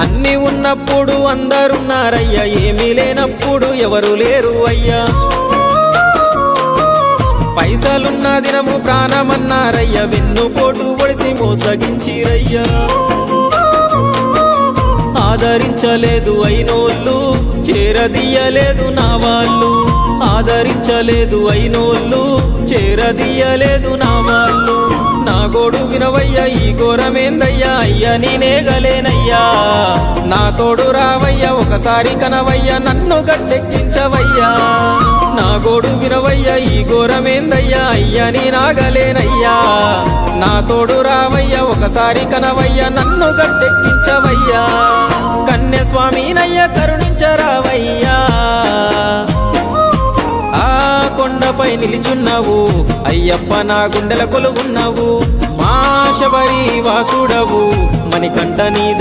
అన్ని ఉన్నప్పుడు అందరున్నారయ్యా, ఏమీ లేనప్పుడు ఎవరు లేరు అయ్యా. పైసలున్న దినము ప్రాణమన్నారయ్యా, వెన్నుపోటు పొడిసి మోసగించిరయ్యా. ఆదరించలేదు అయినోళ్ళు, చేరదీయలేదు నా వాళ్ళు. ఆదరించలేదు అయినోళ్ళు, చేరదీయలేదు నా వాళ్ళు. నా గోడు వినవయ్యా, ఈ ఘోరమేందయ్యా, అయ్యా నేనేగలేనయ్యా. నా తోడు రావయ్యా, ఒకసారి కనవయ్యా, నన్ను గట్టెక్కించవయ్యా. నా గోడు వినవయ్యా, ఈ ఘోరమేందయ్యా, అయ్యా నేనాగలేనయ్యా. నా తోడు రావయ్యా, ఒకసారి కనవయ్యా, నన్ను గట్టెక్కించవయ్యా. కన్య స్వామినయ్యా కరుణించరావయ్యా. ఆ కొండపై నిలిచున్నావు అయ్యప్ప, నా గుండెల కొలువున్నావు. మా శబరి వాసుడవు, మణికంఠ నీ